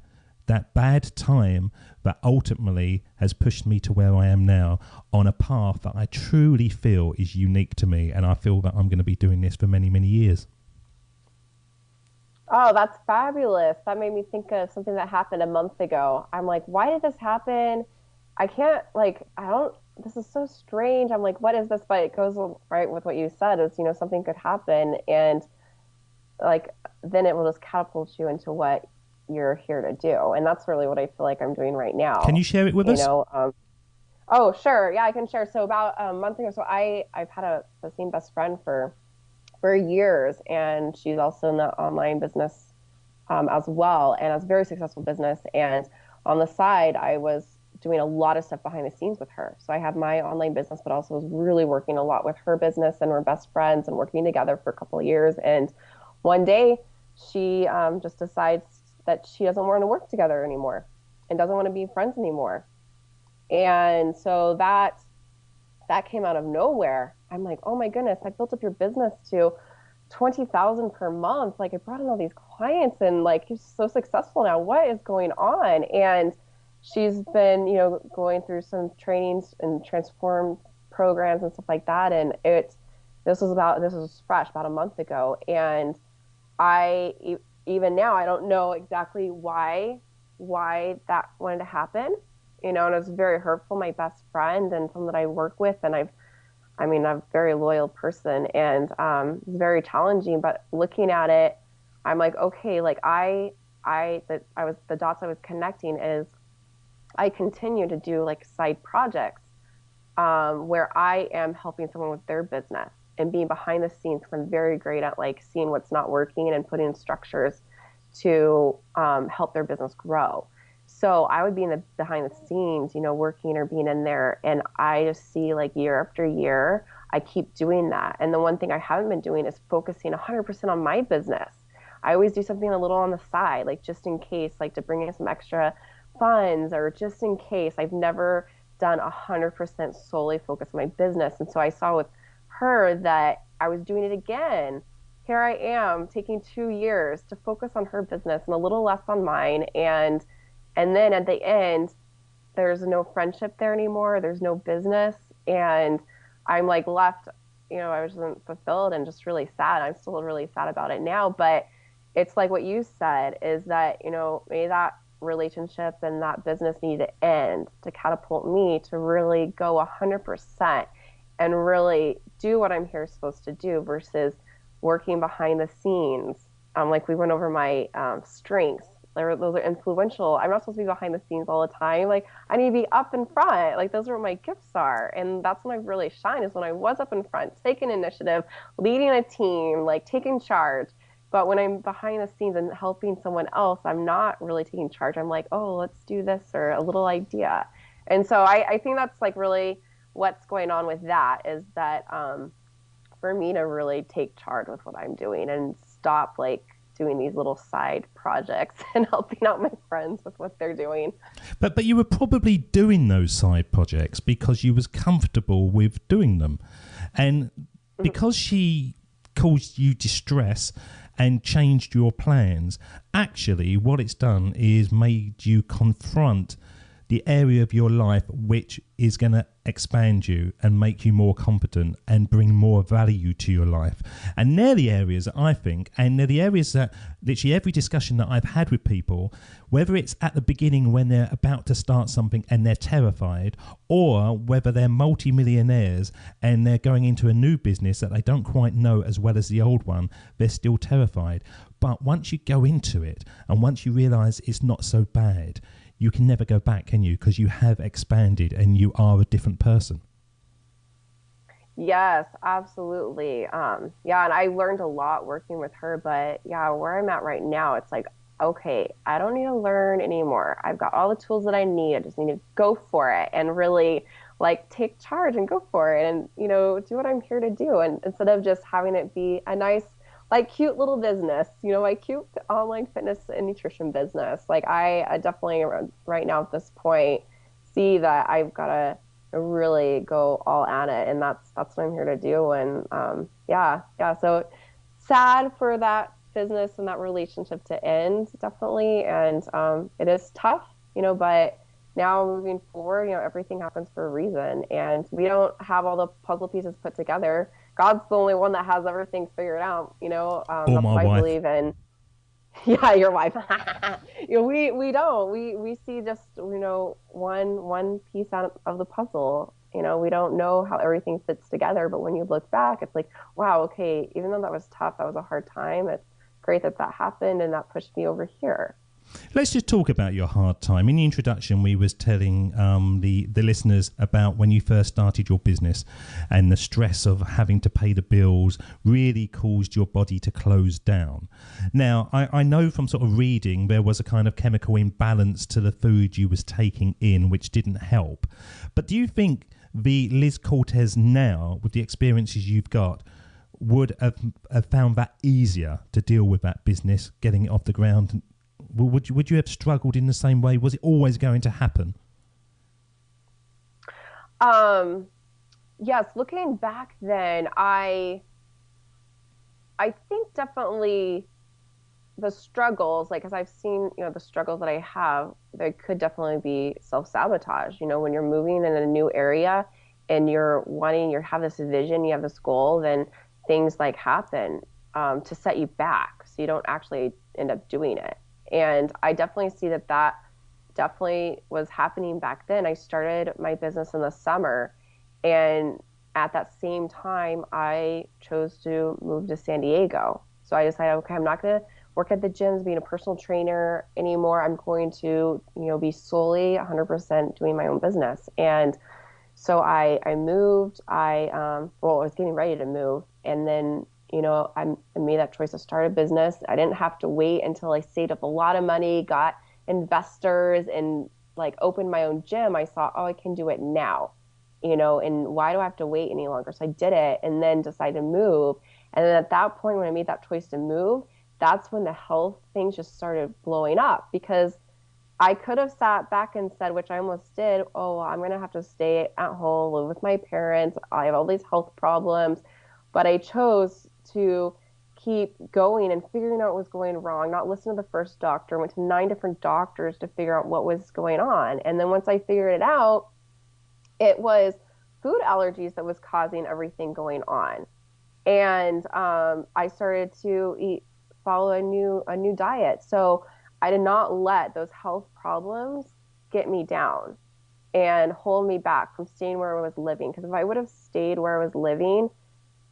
bad time that ultimately has pushed me to where I am now, on a path that I truly feel is unique to me. And I feel that I'm going to be doing this for many, many years. Oh, that's fabulous. That made me think of something that happened a month ago. I'm like, why did this happen? This is so strange. I'm like, what is this? But it goes right with what you said is, something could happen. And then it will just catapult you into what you're here to do. And that's really what I feel like I'm doing right now. Can you share it with us? Oh, sure. Yeah, I can share. So about a month ago, I've had the same best friend for years, and she's also in the online business as well, and has a very successful business. And on the side, I was doing a lot of stuff behind the scenes with her. So I have my online business, but also was really working a lot with her business, and we're best friends and working together for a couple of years. And one day she just decides that she doesn't want to work together anymore and doesn't want to be friends anymore. And so that came out of nowhere. I'm like, oh my goodness, I built up your business to $20,000 per month. Like, I brought in all these clients, and like, you're so successful now. What is going on? And she's been, going through some trainings and transform programs and stuff like that. And this was fresh about a month ago. And even now, I don't know exactly why that wanted to happen, and it was very hurtful. My best friend and someone that I work with, and I'm a very loyal person, and it's very challenging. But looking at it, I'm like, okay, like the dots I was connecting is I continue to do like side projects where I am helping someone with their business and being behind the scenes, because I'm very great at like seeing what's not working and putting in structures to help their business grow. So I would be in the behind the scenes, working or being in there, and I just see like year after year, I keep doing that. And the one thing I haven't been doing is focusing 100% on my business. I always do something a little on the side, like just in case, like to bring in some extra funds, or just in case. I've never done 100% solely focused on my business. And so I saw with her that I was doing it again. Here I am taking 2 years to focus on her business and a little less on mine. And then at the end, there's no friendship there anymore. There's no business. And I'm like left, I wasn't fulfilled and just really sad. I'm still really sad about it now. But it's like what you said is that, maybe that relationship and that business needed to end to catapult me to really go 100% and really do what I'm here supposed to do versus working behind the scenes. Like we went over my strengths, those are influential. I'm not supposed to be behind the scenes all the time. Like, I need to be up in front. Like, those are what my gifts are. And that's when I really shine, is when I was up in front, taking initiative, leading a team, like taking charge. But when I'm behind the scenes and helping someone else, I'm not really taking charge. I'm like, oh, let's do this, or a little idea. And so I think that's like really what's going on with that, is that for me to really take charge with what I'm doing and stop like doing these little side projects and helping out my friends with what they're doing. But you were probably doing those side projects because you was comfortable with doing them. And because she caused you distress and changed your plans, actually what it's done is made you confront the area of your life which is going to expand you and make you more competent and bring more value to your life. And they're the areas, I think, and they're the areas that literally every discussion that I've had with people, whether it's at the beginning when they're about to start something and they're terrified, or whether they're multi-millionaires and they're going into a new business that they don't quite know as well as the old one, they're still terrified. But once you go into it and once you realize it's not so bad, you can never go back, can you? Because you have expanded and you are a different person. Yes, absolutely. Yeah, and I learned a lot working with her, but yeah, where I'm at right now, it's like, okay, I don't need to learn anymore. I've got all the tools that I need. I just need to go for it and really like take charge and go for it and, you know, do what I'm here to do. And instead of just having it be a nice, like cute little business, you know, like cute online fitness and nutrition business. Like I definitely right now at this point see that I've got to really go all at it, and that's what I'm here to do. And yeah. So sad for that business and that relationship to end, definitely. And it is tough, you know, but now moving forward, you know, everything happens for a reason, and we don't have all the puzzle pieces put together. God's the only one that has everything figured out, you know. That's what I believe in. Yeah, your wife. You know, we don't. We see just, you know, one piece out of the puzzle. You know, we don't know how everything fits together, but when you look back, it's like, wow, okay, even though that was tough, that was a hard time, it's great that happened and that pushed me over here. Let's just talk about your hard time. In the introduction, we was telling the listeners about when you first started your business and the stress of having to pay the bills really caused your body to close down. Now, I know from sort of reading there was a kind of chemical imbalance to the food you was taking in, which didn't help. But do you think the Liz Cortes now, with the experiences you've got, would have found that easier to deal with that business, getting it off the ground? Would you have struggled in the same way? Was it always going to happen? Yes, looking back then, I think definitely the struggles, like, as I've seen, you know, the struggles that I have, they could definitely be self-sabotage. You know, when you're moving in a new area and you have this vision, you have this goal, then things like happen to set you back, so you don't actually end up doing it. And I definitely see that definitely was happening back then. I started my business in the summer, and at that same time, I chose to move to San Diego. So I decided, okay, I'm not going to work at the gyms being a personal trainer anymore. I'm going to, you know, be solely 100% doing my own business. And so I moved. I was getting ready to move, and then, you know, I made that choice to start a business. I didn't have to wait until I saved up a lot of money, got investors, and like opened my own gym. I saw, oh, I can do it now, you know, and why do I have to wait any longer? So I did it, and then decided to move. And then at that point, when I made that choice to move, that's when the health things just started blowing up, because I could have sat back and said, which I almost did, oh, well, I'm going to have to stay at home, live with my parents. I have all these health problems. But I chose to keep going and figuring out what was going wrong, not listen to the first doctor. Went to 9 different doctors to figure out what was going on. And then once I figured it out, it was food allergies that was causing everything going on. And I started to follow a new diet. So I did not let those health problems get me down and hold me back from staying where I was living. Because if I would have stayed where I was living,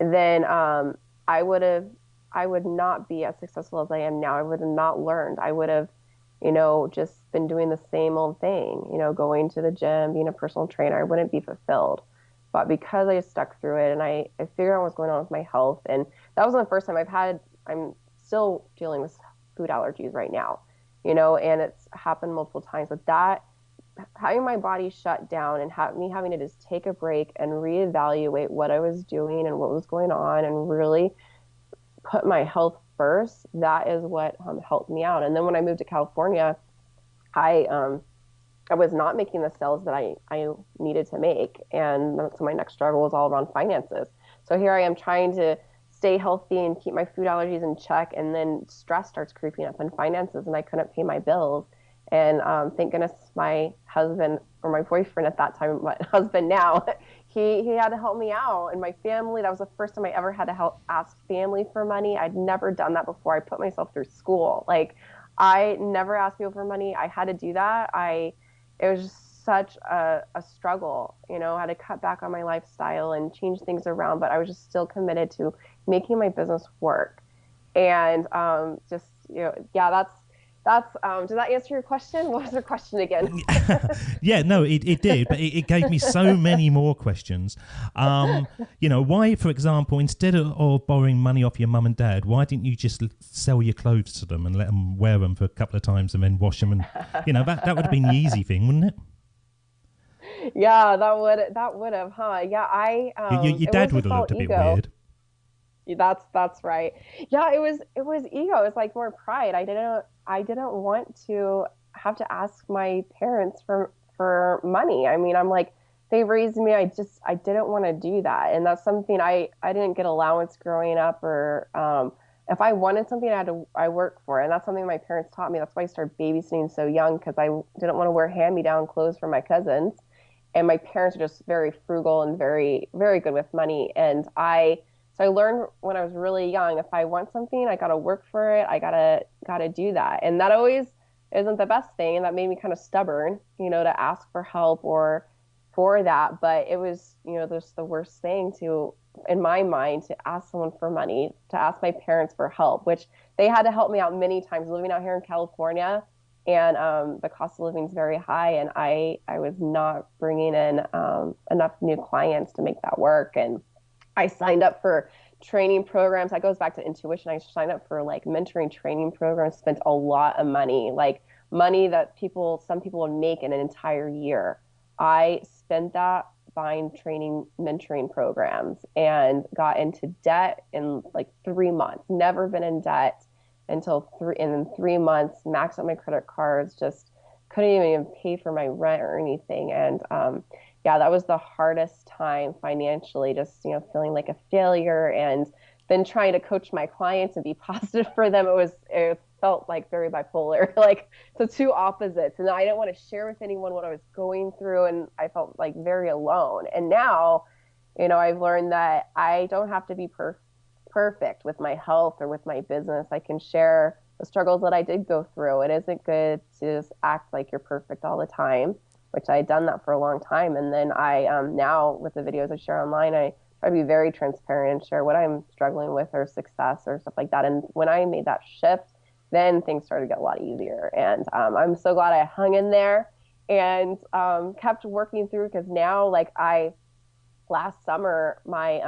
then I would not be as successful as I am now. I would have not learned. I would have just been doing the same old thing, going to the gym, being a personal trainer, I wouldn't be fulfilled. But because I stuck through it and I figured out what's going on with my health, and that wasn't the first time I'm still dealing with food allergies right now, and it's happened multiple times. But that, having my body shut down and me having to just take a break and reevaluate what I was doing and what was going on and really put my health first, that is what helped me out. And then when I moved to California, I was not making the sales that I needed to make. And so my next struggle was all around finances. So here I am trying to stay healthy and keep my food allergies in check. And then stress starts creeping up in finances and I couldn't pay my bills. And thank goodness my husband, or my boyfriend at that time, my husband now, he had to help me out. And my family, that was the first time I ever had to ask family for money. I'd never done that before. I put myself through school. Like, I never asked people for money. I had to do that. It was just such a struggle, I had to cut back on my lifestyle and change things around, but I was just still committed to making my business work. And yeah, that's does that answer your question? What was your question again? Yeah, no, it did, but it gave me so many more questions. Why, for example, instead of borrowing money off your mum and dad, why didn't you just sell your clothes to them and let them wear them for a couple of times and then wash them? And that would have been the easy thing, wouldn't it? Yeah, that would have, huh? Yeah, your dad would have looked a bit weird. That's right. Yeah, it was ego. It's like more pride. I didn't want to have to ask my parents for money. I mean, I'm like, they raised me. I didn't want to do that. And that's something I didn't get allowance growing up, or if I wanted something, I worked for it. And that's something my parents taught me. That's why I started babysitting so young, because I didn't want to wear hand-me-down clothes for my cousins. And my parents are just very frugal and very, very good with money. And so I learned when I was really young, if I want something, I got to work for it. I gotta do that. And that always isn't the best thing. And that made me kind of stubborn, to ask for help or for that. But it was, just the worst thing in my mind, to ask someone for money, to ask my parents for help, which they had to help me out many times living out here in California. And the cost of living is very high. And I was not bringing in enough new clients to make that work. And I signed up for training programs. That goes back to intuition. I signed up for like mentoring training programs, spent a lot of money, like money that some people would make in an entire year. I spent that buying training, mentoring programs, and got into debt in like 3 months. Never been in debt until in 3 months, maxed out my credit cards, just couldn't even pay for my rent or anything. And yeah, that was the hardest time financially, just, feeling like a failure, and then trying to coach my clients and be positive for them. It felt like very bipolar, like the two opposites. And I didn't want to share with anyone what I was going through. And I felt like very alone. And now, I've learned that I don't have to be perfect with my health or with my business. I can share the struggles that I did go through. It isn't good to just act like you're perfect all the time, which I had done that for a long time. And then I, now with the videos I share online, I try to be very transparent and share what I'm struggling with or success or stuff like that. And when I made that shift, then things started to get a lot easier. And I'm so glad I hung in there and kept working through, because now, last summer, my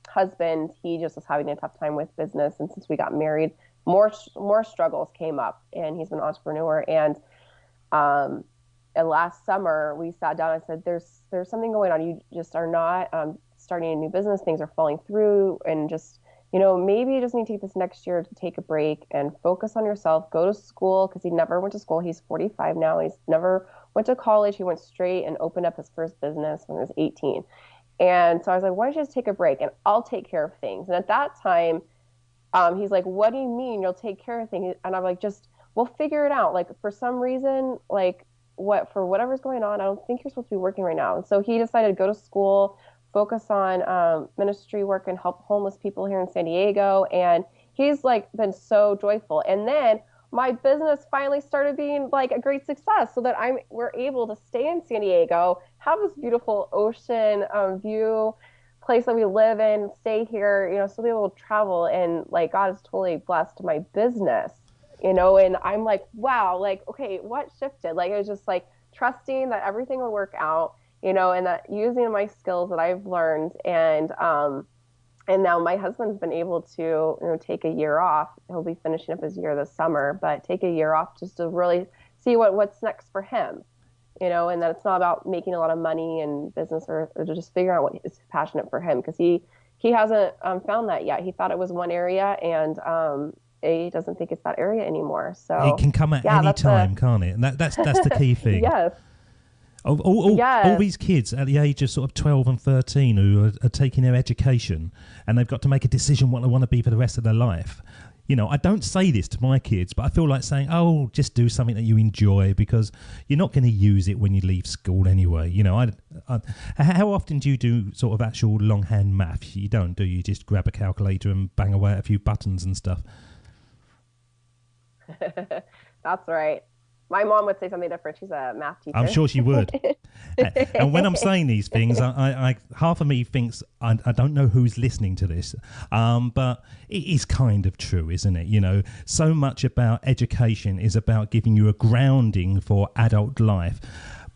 husband, he just was having a tough time with business. And since we got married, more struggles came up, and he's been an entrepreneur. And last summer we sat down and said, there's something going on. You just are not starting a new business. Things are falling through, and just, maybe you just need to take this next year to take a break and focus on yourself, go to school, because he never went to school. He's 45 now. He's never went to college. He went straight and opened up his first business when he was 18. And so I was like, why don't you just take a break and I'll take care of things? And at that time, he's like, what do you mean you'll take care of things? And I'm like, we'll figure it out. Like, for some reason, for whatever's going on, I don't think you're supposed to be working right now. And so he decided to go to school, focus on ministry work, and help homeless people here in San Diego. And he's been so joyful. And then my business finally started being a great success, so that we're able to stay in San Diego, have this beautiful ocean view place that we live in, stay here, still be able to travel. And God has totally blessed my business and I'm like, wow, like, okay, what shifted? Like, it was just like trusting that everything would work out, and that using my skills that I've learned. And now my husband's been able to, take a year off. He'll be finishing up his year this summer, but take a year off just to really see what's next for him, and that it's not about making a lot of money in business or just figuring out what is passionate for him, because he hasn't found that yet. He thought it was one area, and he doesn't think it's that area anymore. So it can come at any time, can't it? And that's the key thing. Yes. All these kids at the age of sort of 12 and 13 who are taking their education, and they've got to make a decision what they want to be for the rest of their life. I don't say this to my kids, but I feel like saying, just do something that you enjoy, because you're not going to use it when you leave school anyway. How often do you do sort of actual longhand math? You don't, do you? Just grab a calculator and bang away at a few buttons and stuff. That's right. My mom would say something different. She's a math teacher. I'm sure she would. And when I'm saying these things, I half of me thinks I don't know who's listening to this, but it is kind of true, isn't it? So much about education is about giving you a grounding for adult life,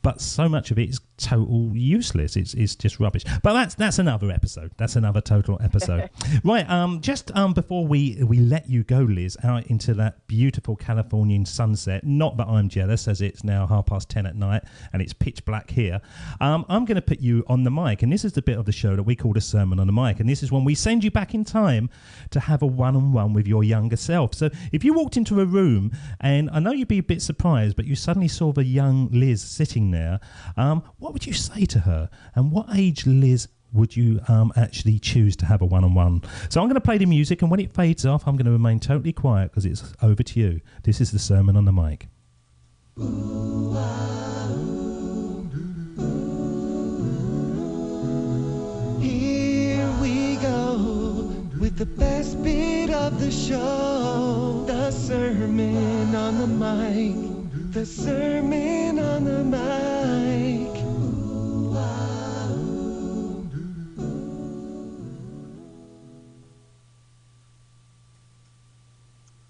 but so much of it is total useless. It's just rubbish. But that's another episode. That's another total episode. Right. Just before we let you go, Liz, out into that beautiful Californian sunset. Not that I'm jealous, as it's now 10:30 at night and it's pitch black here. I'm going to put you on the mic, and this is the bit of the show that we call the sermon on the mic. And this is when we send you back in time to have a one-on-one with your younger self. So if you walked into a room, and I know you'd be a bit surprised, but you suddenly saw the young Liz sitting there, what would you say to her? And what age Liz would you actually choose to have a one-on-one? So I'm going to play the music, and when it fades off, I'm going to remain totally quiet because it's over to you. This is the sermon on the mic. Here we go with the best bit of the show, the sermon on the mic, the sermon on the mic.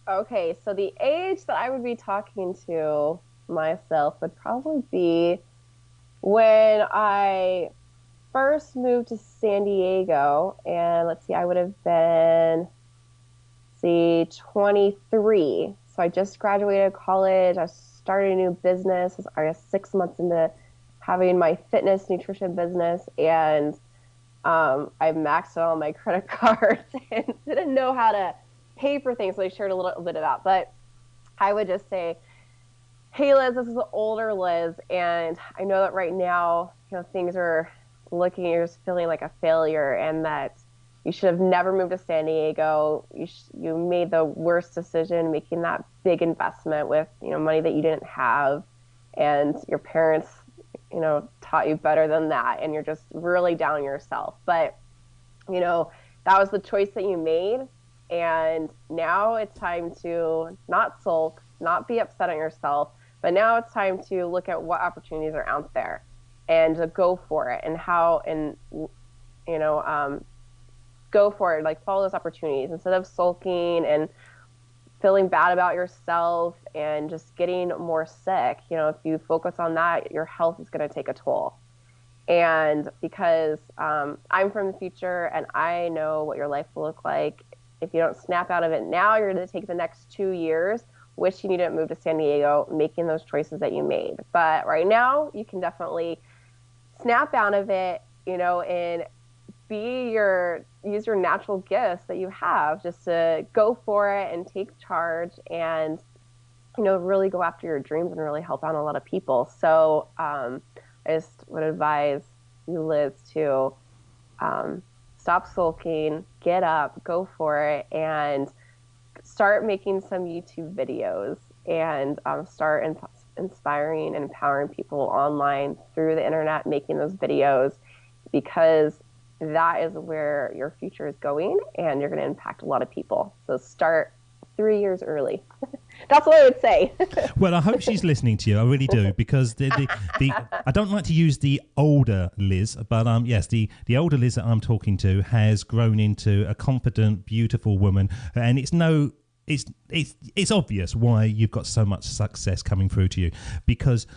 Okay, so the age that I would be talking to myself would probably be when I first moved to San Diego, and let's see, I would have been, 23. So I just graduated college. I started a new business. I was 6 months into having my fitness nutrition business, and I maxed out all my credit cards and didn't know how to pay for things. So I shared a little bit of that, but I would just say, hey Liz, this is the older Liz, and I know that right now, things are looking, you're just feeling like a failure, and that you should have never moved to San Diego. You made the worst decision making that big investment with, money that you didn't have, and your parents, taught you better than that, and you're just really down on yourself. But, that was the choice that you made. And now it's time to not sulk, not be upset at yourself, but now it's time to look at what opportunities are out there and to go for it, and go for it, like follow those opportunities instead of sulking and feeling bad about yourself and just getting more sick. If you focus on that, your health is going to take a toll. And because I'm from the future and I know what your life will look like, if you don't snap out of it now, you're going to take the next 2 years wishing you didn't move to San Diego, making those choices that you made. But right now, you can definitely snap out of it, and use your natural gifts that you have just to go for it and take charge and, really go after your dreams and really help out a lot of people. So I just would advise you, Liz, to stop sulking, get up, go for it, and start making some YouTube videos and start inspiring and empowering people online through the internet, making those videos, because that is where your future is going and you're going to impact a lot of people. So start 3 years early. That's what I would say. Well, I hope she's listening to you. I really do, because the I don't like to use the older Liz, but yes, the older Liz that I'm talking to has grown into a confident, beautiful woman, and it's no it's obvious why you've got so much success coming through to you, because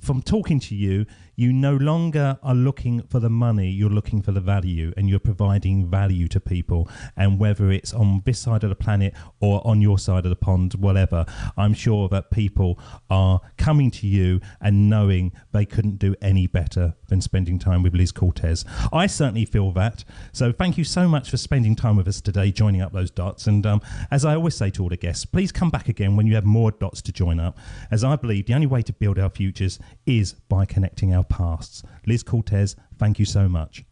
from talking to you, you no longer are looking for the money, you're looking for the value, and you're providing value to people. And whether it's on this side of the planet or on your side of the pond, whatever, I'm sure that people are coming to you and knowing they couldn't do any better than spending time with Liz Cortes. I certainly feel that. So thank you so much for spending time with us today, joining up those dots. And as I always say to all the guests, please come back again when you have more dots to join up, as I believe the only way to build our futures is by connecting our pasts. Liz Cortes, thank you so much.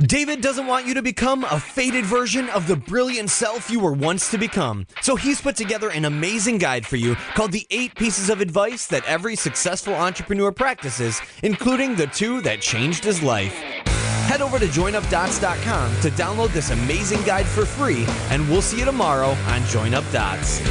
David doesn't want you to become a faded version of the brilliant self you were once to become. So he's put together an amazing guide for you called the 8 Pieces of Advice that every successful entrepreneur practices, including the 2 that changed his life. Head over to joinupdots.com to download this amazing guide for free, and we'll see you tomorrow on Join Up Dots.